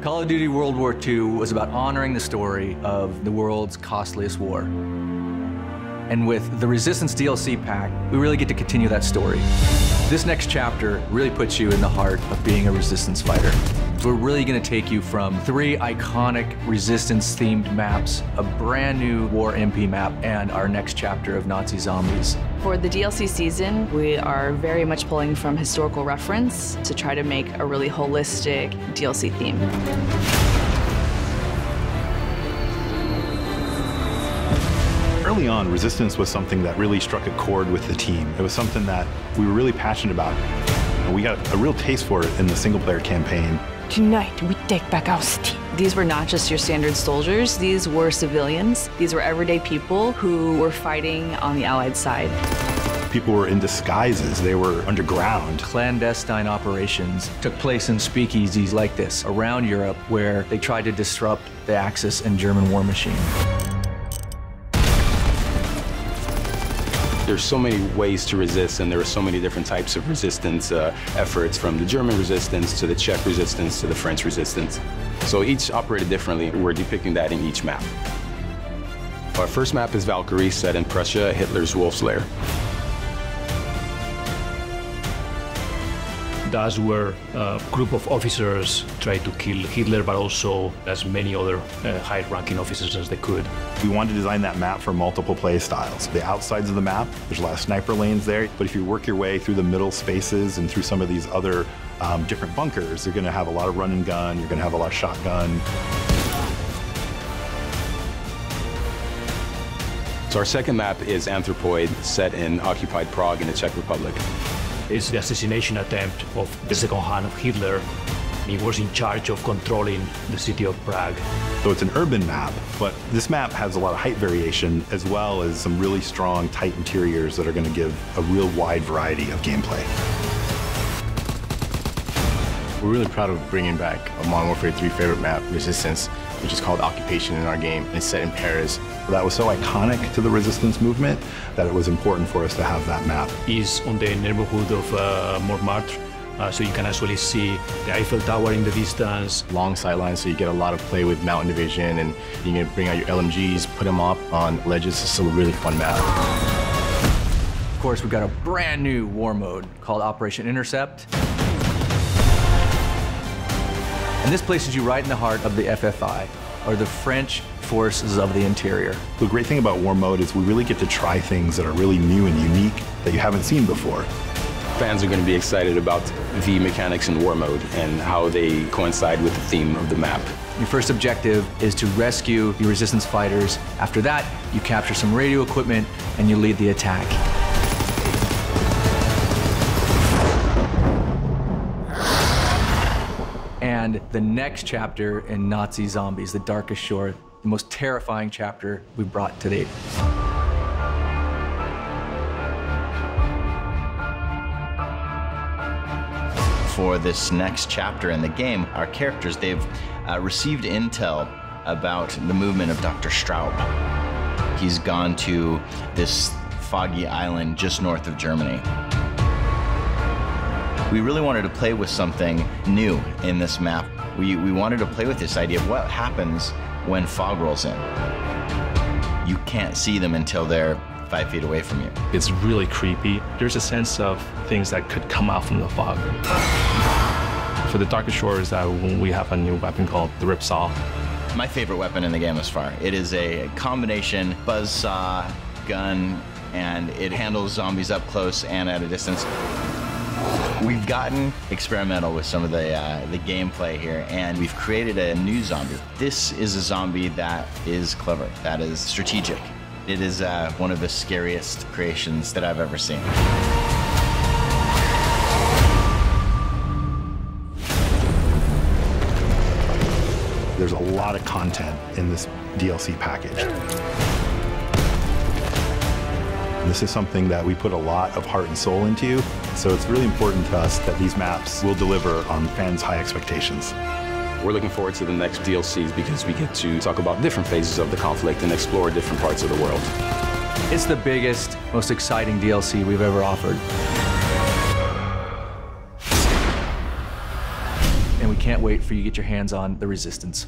Call of Duty World War II was about honoring the story of the world's costliest war. And with the Resistance DLC pack, we really get to continue that story. This next chapter really puts you in the heart of being a Resistance fighter. We're really going to take you from 3 iconic Resistance-themed maps, a brand new War MP map, and our next chapter of Nazi zombies. For the DLC season, we are very much pulling from historical reference to try to make a really holistic DLC theme. Early on, Resistance was something that really struck a chord with the team. It was something that we were really passionate about. And we got a real taste for it in the single-player campaign. Tonight, we take back our city. These were not just your standard soldiers, these were civilians. These were everyday people who were fighting on the Allied side. People were in disguises, they were underground. Clandestine operations took place in speakeasies like this around Europe where they tried to disrupt the Axis and German war machine. There's so many ways to resist, and there are so many different types of resistance efforts, from the German resistance to the Czech resistance to the French resistance. So each operated differently. We're depicting that in each map. Our first map is Valkyrie, set in Prussia, Hitler's Wolf's Lair. That's where a group of officers tried to kill Hitler, but also as many other high-ranking officers as they could. We wanted to design that map for multiple play styles. The outsides of the map, there's a lot of sniper lanes there, but if you work your way through the middle spaces and through some of these other different bunkers, you're gonna have a lot of run and gun, you're gonna have a lot of shotgun. So our second map is Anthropoid, set in occupied Prague in the Czech Republic. It's the assassination attempt of the second hand of Hitler. He was in charge of controlling the city of Prague. So it's an urban map, but this map has a lot of height variation as well as some really strong, tight interiors that are going to give a real wide variety of gameplay. We're really proud of bringing back a Modern Warfare 3 favorite map, Resistance, which is called Occupation in our game, and it's set in Paris. That was so iconic to the Resistance movement that it was important for us to have that map. It's on the neighborhood of Montmartre, so you can actually see the Eiffel Tower in the distance. Long sightlines, so you get a lot of play with mountain division, and you can bring out your LMGs, put them up on ledges. It's still a really fun map. Of course, we've got a brand new war mode called Operation Intercept. And this places you right in the heart of the FFI, or the French Forces of the Interior. The great thing about War Mode is we really get to try things that are really new and unique that you haven't seen before. Fans are going to be excited about the mechanics in War Mode and how they coincide with the theme of the map. Your first objective is to rescue your Resistance fighters. After that, you capture some radio equipment and you lead the attack. And the next chapter in Nazi Zombies, The Darkest Shore, the most terrifying chapter we've brought to date. For this next chapter in the game, our characters, they've received intel about the movement of Dr. Straub. He's gone to this foggy island just north of Germany. We really wanted to play with something new in this map. We wanted to play with this idea of what happens when fog rolls in. You can't see them until they're 5 feet away from you. It's really creepy. There's a sense of things that could come out from the fog. For the Darkest Shores, we have a new weapon called the Ripsaw. My favorite weapon in the game thus far. It is a combination buzzsaw, gun, and it handles zombies up close and at a distance. We've gotten experimental with some of the gameplay here, and we've created a new zombie. This is a zombie that is clever, that is strategic. It is one of the scariest creations that I've ever seen. There's a lot of content in this DLC package. This is something that we put a lot of heart and soul into, so it's really important to us that these maps will deliver on fans' high expectations. We're looking forward to the next DLCs because we get to talk about different phases of the conflict and explore different parts of the world. It's the biggest, most exciting DLC we've ever offered. and we can't wait for you to get your hands on the Resistance.